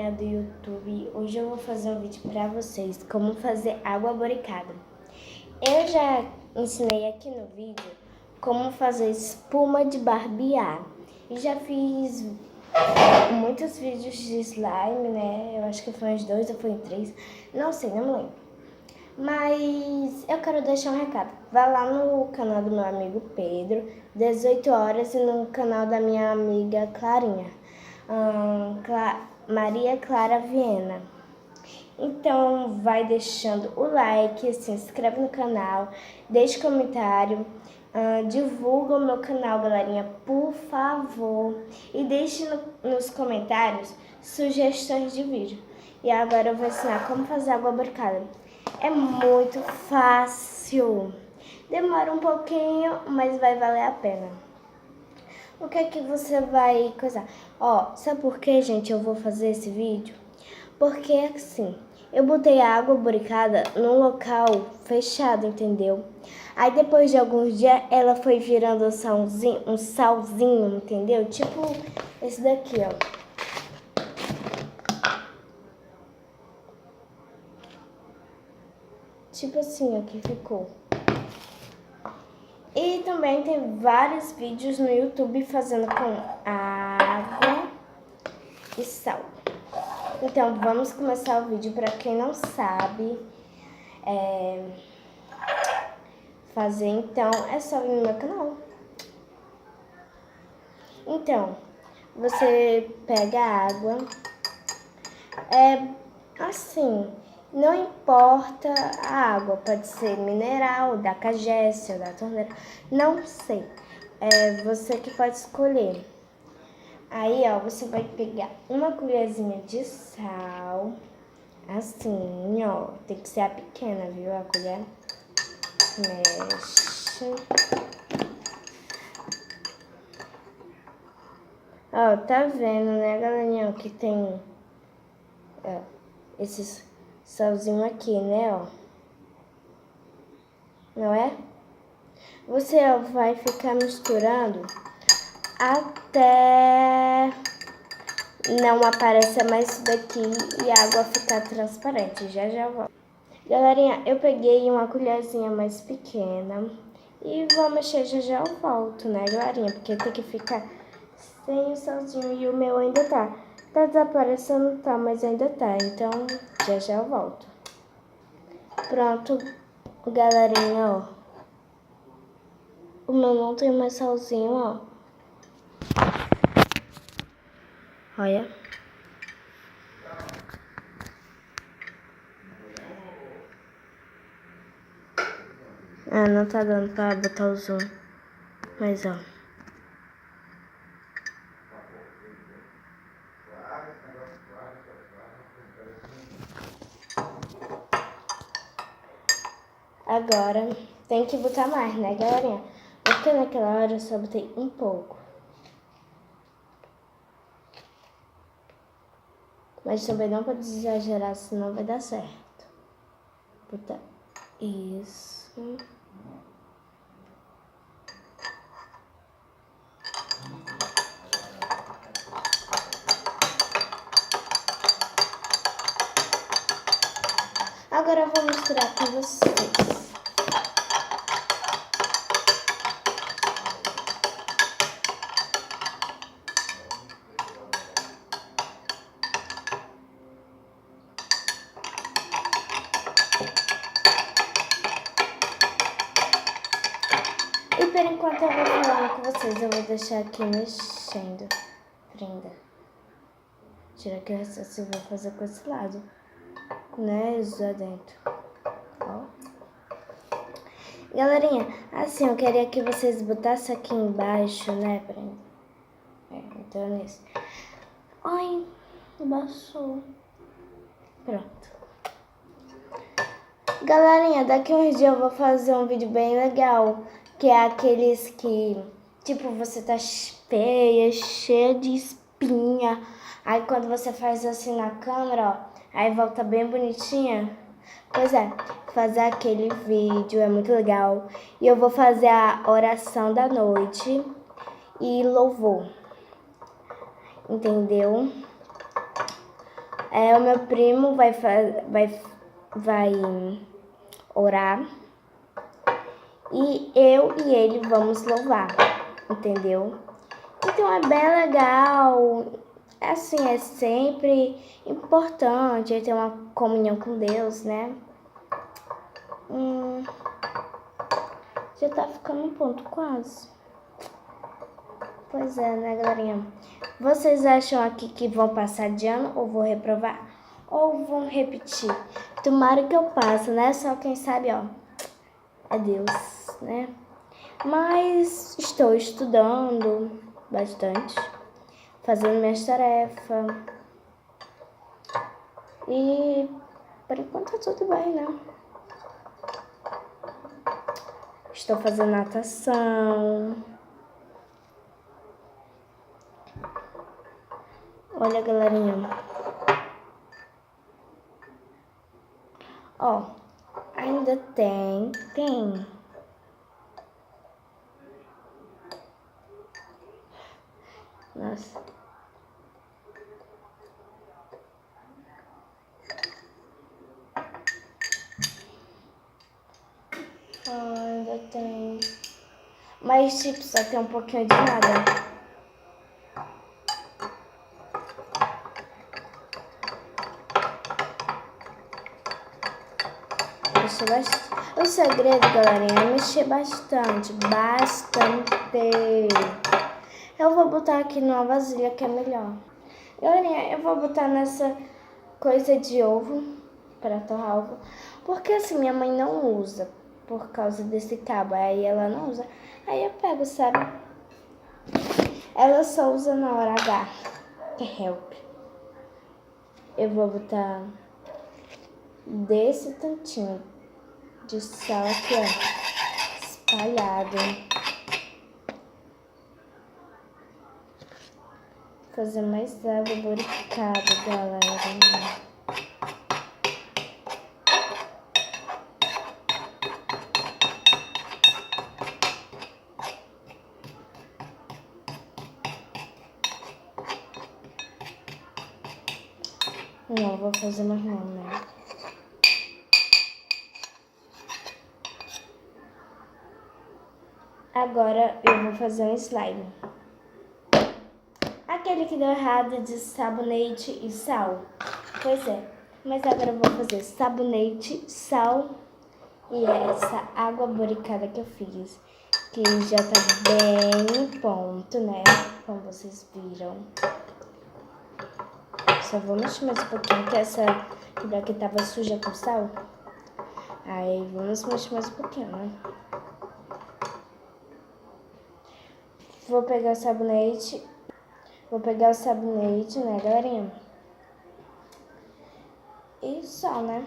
galerinha do YouTube, hoje eu vou fazer um vídeo pra vocês como fazer água boricada. Eu já ensinei aqui no vídeo como fazer espuma de barbear e já fiz muitos vídeos de slime, né? Eu acho que foi uns 2 ou foi 3, não sei, não me lembro. Mas eu quero deixar um recado. Vá lá no canal do meu amigo Pedro, 18 horas, e no canal da minha amiga Clarinha, Maria Clara Viena. Então vai deixando o like, se inscreve no canal, deixe comentário, divulga o meu canal, galerinha, por favor. E deixe nos comentários sugestões de vídeo. E agora eu vou ensinar como fazer água boricada. É muito fácil. Demora um pouquinho, mas vai valer a pena. O que é que você vai coisar? Sabe por que, gente, eu vou fazer esse vídeo? Porque, assim, eu botei a água boricada num local fechado, entendeu? Aí, depois de alguns dias, ela foi virando um salzinho, entendeu? Tipo esse daqui, ó. Tipo assim, ó, que ficou. E também tem vários vídeos no YouTube fazendo com água e sal. Então, vamos começar o vídeo. Para quem não sabe fazer, então, é só vir no meu canal. Então, você pega a água, assim, não importa a água, pode ser mineral, da cagécia, da torneira, não sei, é você que pode escolher. Aí, ó, você vai pegar uma colherzinha de sal, assim, ó, tem que ser a pequena, viu, a colher, mexe. Ó, tá vendo, né, galerinha, que tem esses salzinho aqui, né, ó. Não é? Você vai ficar misturando até não aparecer mais isso daqui e a água ficar transparente. Já eu volto. Galerinha, eu peguei uma colherzinha mais pequena e vou mexer, já eu volto, né, galerinha? Porque tem que ficar sem o salzinho e o meu ainda tá. Tá desaparecendo, tá, mas ainda tá. Então, já eu volto. Pronto, galerinha, ó. O meu não tem mais salzinho, ó. Olha. Não tá dando pra botar o zoom. Mas, ó. Agora, tem que botar mais, né, galerinha? Porque naquela hora eu só botei um pouco. Mas também não pode exagerar, senão vai dar certo. Botar isso. Agora eu vou misturar com vocês. E por enquanto eu vou falando com vocês, eu vou deixar aqui mexendo. Prenda. Tira aqui o resto, eu vou fazer com esse lado. Né, isso dentro. Ó. Galerinha, assim, eu queria que vocês botassem aqui embaixo, né, prenda? Então é nisso. Ai, baixou. Pronto. Galerinha, daqui uns dias eu vou fazer um vídeo bem legal, que é aqueles que, tipo, você tá feia, cheia de espinha, aí quando você faz assim na câmera, ó, aí volta bem bonitinha. Pois é, fazer aquele vídeo é muito legal. E eu vou fazer a oração da noite e louvor, entendeu? O meu primo vai orar. E eu e ele vamos louvar, entendeu? Então é bem legal. Assim, é sempre importante ter uma comunhão com Deus, né? Já tá ficando um ponto quase. Pois é, né, galerinha? Vocês acham aqui que vão passar de ano ou vou reprovar? Ou vão repetir? Tomara que eu passe, né? Só quem sabe, ó, é Deus, né? Mas estou estudando bastante, fazendo minhas tarefas. E por enquanto tá tudo bem, né? Estou fazendo natação. Olha, galerinha. Ó, ainda tem. Nossa. Ainda tem. Mas, tipo, só tem um pouquinho de nada. O segredo, galerinha, é mexer bastante. Eu vou botar aqui numa vasilha que é melhor. Galerinha, eu vou botar nessa coisa de ovo para torrar ovo. Porque assim, minha mãe não usa por causa desse cabo. Aí ela não usa. Aí eu pego, sabe? Ela só usa na hora H. Que é help. Eu vou botar desse tantinho de sal aqui, ó, espalhado. Fazer mais água boricada, galera. Não, vou fazer mais não, né? Agora eu vou fazer um slime. Aquele que deu errado de sabonete e sal. Pois é, mas agora eu vou fazer sabonete, sal e essa água boricada que eu fiz. Que já tá bem em ponto, né? Como vocês viram. Só vou mexer mais um pouquinho, que essa daqui tava suja com sal. Aí vamos mexer mais um pouquinho, né? Vou pegar o sabonete, né, galerinha? E só, né?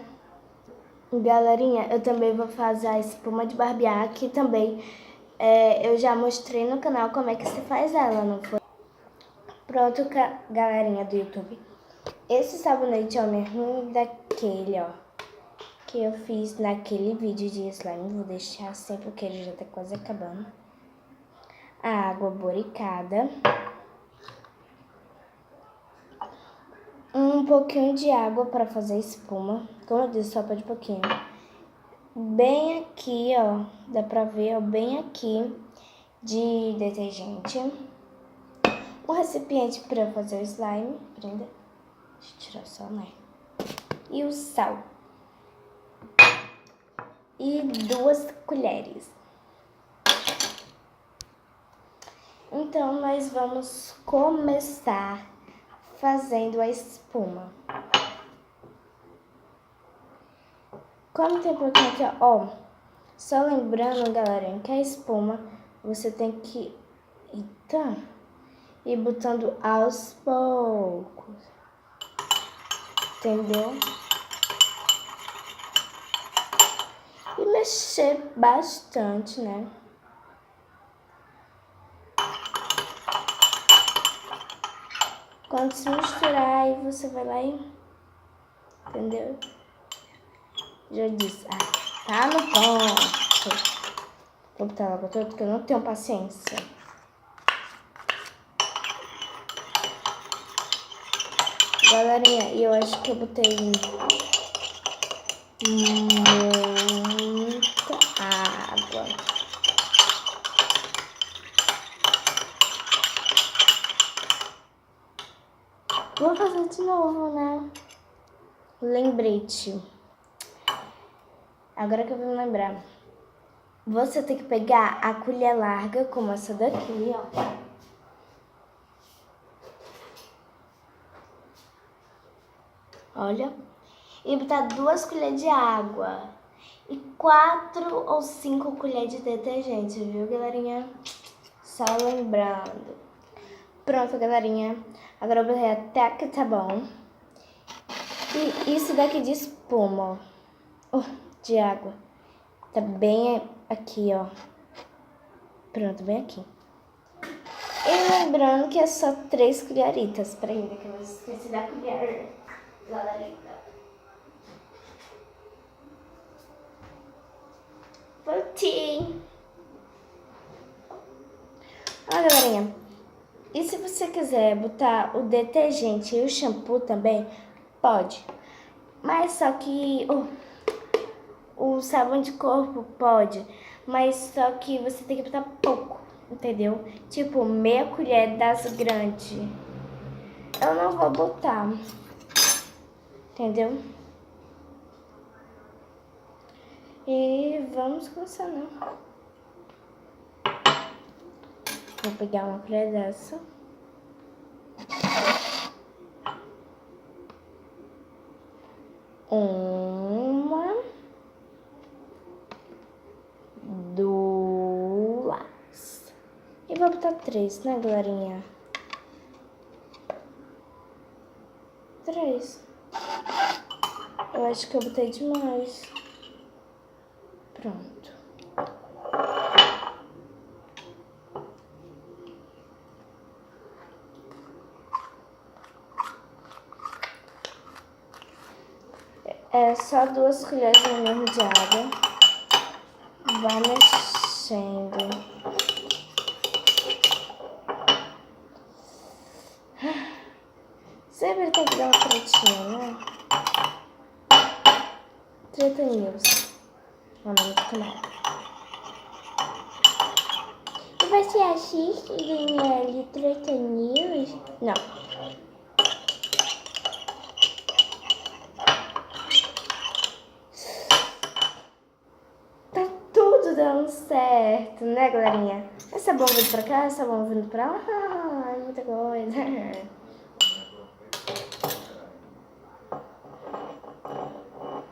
Galerinha, eu também vou fazer a espuma de barbear, que também eu já mostrei no canal como é que se faz ela, não foi? Pronto, galerinha do YouTube. Esse sabonete é o mesmo daquele, ó, que eu fiz naquele vídeo de slime. Vou deixar assim porque ele já tá quase acabando. A água boricada. Um pouquinho de água para fazer espuma. Como eu disse, só pode pouquinho. Bem aqui, ó, dá pra ver, ó, bem aqui de detergente. Um recipiente para fazer o slime. Prenda. Deixa eu tirar só, né? E o sal. E 2 colheres. Então, nós vamos começar fazendo a espuma. Como tem pouquinho aqui, ó, só lembrando, galera, que a espuma você tem que ir botando aos poucos. Entendeu? E mexer bastante, né? Quando se misturar, aí você vai lá e... Entendeu? Já disse. Tá no ponto. Vou botar logo todo, porque eu não tenho paciência. Galerinha, eu acho que eu botei muita água. Vou fazer de novo, né? Lembrete. Agora que eu vou me lembrar. Você tem que pegar a colher larga, como essa daqui, ó. Olha. E botar 2 colheres de água. E 4 ou 5 colheres de detergente, viu, galerinha? Só lembrando. Pronto, galerinha. Agora eu botei até que tá bom. E isso daqui de espuma, ó. De água. Tá bem aqui, ó. Pronto, bem aqui. E lembrando que é só 3 colheritas. Peraí, que eu esqueci da colher. Galerinha. Voltei. Ó, galerinha. E se você quiser botar o detergente e o shampoo também, pode. Mas só que o sabão de corpo pode. Mas só que você tem que botar pouco, entendeu? Tipo, meia colher das grandes. Eu não vou botar. Entendeu? E vamos começar, né? Vou pegar uma colher dessa. Uma. 2. E vou botar 3, né, galerinha? 3. Eu acho que eu botei demais. Pronto. É só 2 colheres mesmo de água. Vai mexendo. Sempre tem que dar uma tretinha, né? Treta News. O nome do canal. E você assiste, Daniele, Treta News? Não. Tá tudo dando certo, né, galerinha? Essa bomba vindo pra cá, essa bomba vindo pra lá. É muita coisa.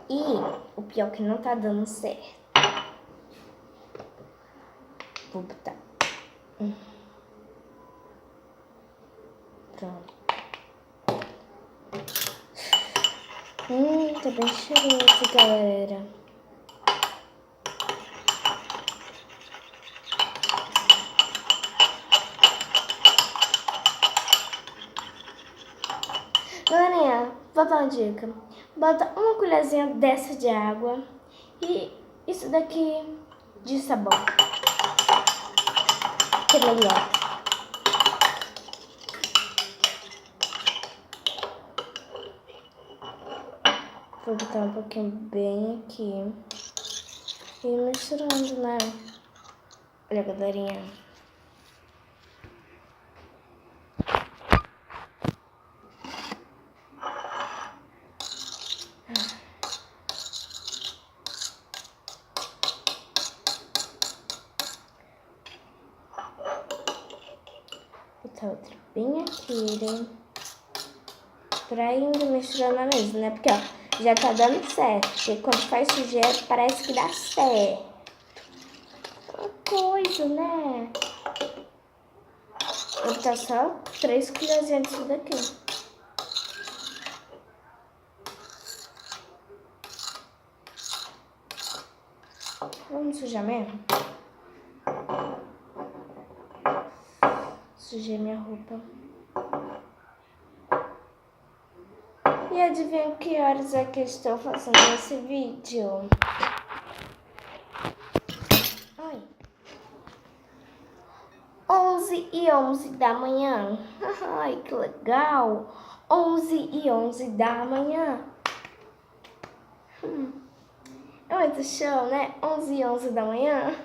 E o pior é que não tá dando certo. Vou botar. Pronto. Tá bem cheiroso, galera. Galerinha, vou dar uma dica. Bota uma colherzinha dessa de água e isso daqui de sabão. Que é melhor. Vou botar um pouquinho bem aqui. E misturando, né? Olha, galerinha. Botar outra bem aqui, né? Pra ir misturando a mesma, né? Porque, ó, já tá dando certo. Porque quando faz sujeira, parece que dá certo. Uma coisa, né? Vou botar só 3 colherzinhas disso daqui. Vamos sujar mesmo? Sujei minha roupa. E adivinha que horas é que eu estou fazendo esse vídeo? Ai. 11h11 da manhã. Ai, que legal. 11h11 da manhã. É muito show, né? 11h11 da manhã.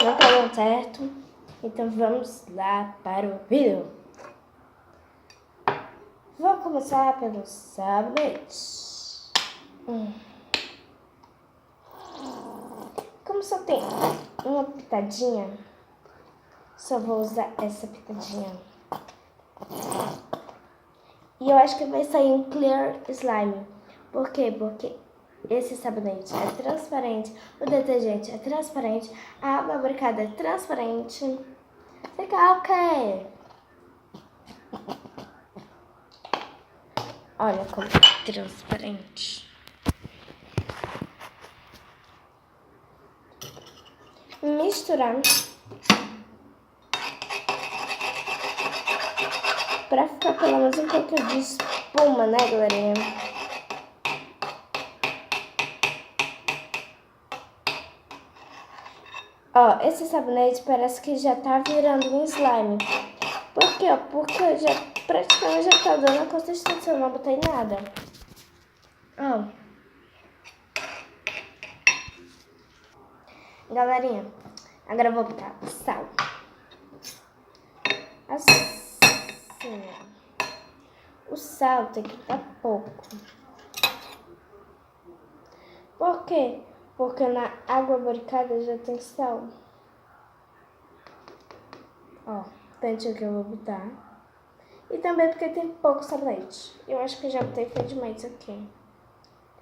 Não tá dando certo, então vamos lá para o vídeo. Vou começar pelo sabonete. Como só tem uma pitadinha, só vou usar essa pitadinha. E eu acho que vai sair um clear slime. Por quê? Porque esse sabonete é transparente, o detergente é transparente, a água abricada é transparente. Você quer o quê? Olha como é transparente. Misturar pra ficar pelo menos um pouco de espuma, né, galerinha? Ó, esse sabonete parece que já tá virando um slime. Por quê? Porque já praticamente já tá dando a consistência, eu não botei nada. Ó. Galerinha, agora eu vou botar sal. Assim. O sal tem que estar pouco. Por quê? Porque na água barricada já tem sal. Ó, tanto que eu vou botar. E também porque tem pouco sabonete. Eu acho que eu já botei foi demais aqui.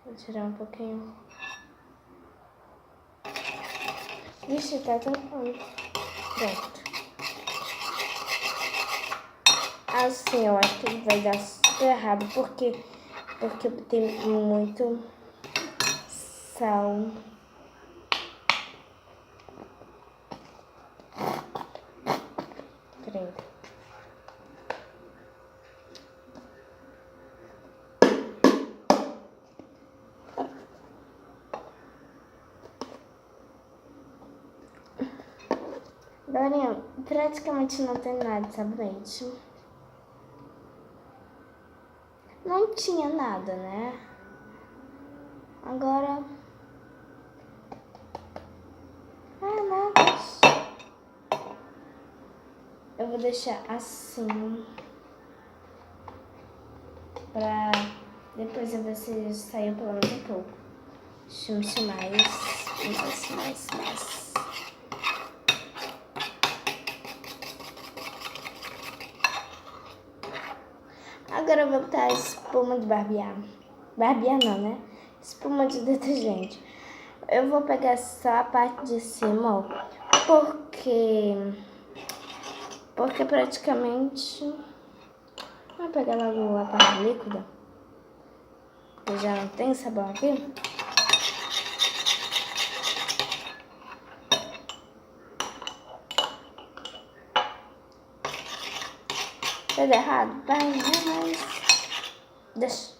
Vou tirar um pouquinho. Vixe, tá tampando. Pronto. Assim, eu acho que vai dar super errado. Porque eu botei muito sal. Peraí. Galerinha, praticamente não tem nada de sabonete. Não tinha nada, né? Agora... nada. Eu vou deixar assim. Pra depois eu ver se saiu pelo menos um pouco. Deixa eu mexer mais. Agora eu vou botar espuma de barbear. Barbear não, né? Espuma de detergente. Eu vou pegar só a parte de cima, ó. Porque praticamente... Vou pegar logo a parte líquida. Eu já não tem sabão aqui. Fez errado? Vai, mas... Deixa.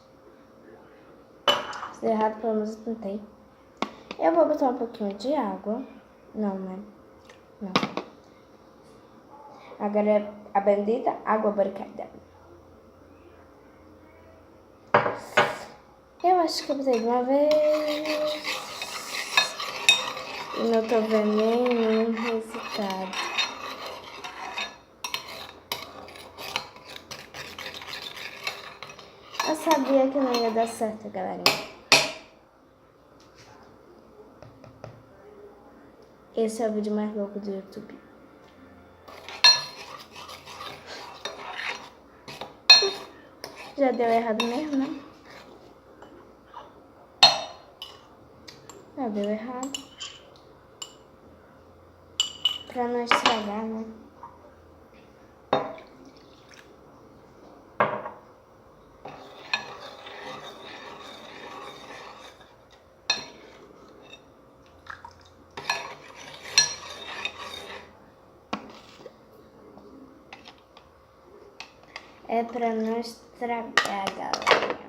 Se der errado, pelo menos eu tentei. Eu vou botar um pouquinho de água. Não, né? Não. Agora é a bendita água barricada. Eu acho que eu botei de uma vez. E não tô vendo nenhum resultado. Eu sabia que não ia dar certo, galerinha. Esse é o vídeo mais louco do YouTube. Já deu errado mesmo, né? Já deu errado. Pra não estragar, né? É pra não estragar, galera.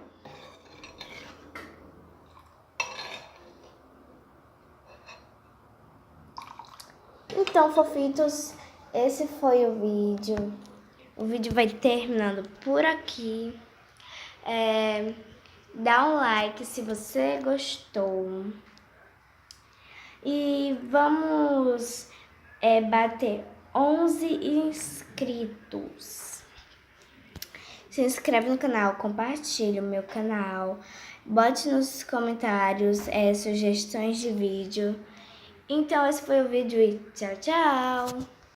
Então, fofitos, esse foi o vídeo. O vídeo vai terminando por aqui. Dá um like se você gostou. E vamos bater 11 inscritos. Se inscreve no canal, compartilha o meu canal. Bote nos comentários sugestões de vídeo. Então esse foi o vídeo e tchau, tchau!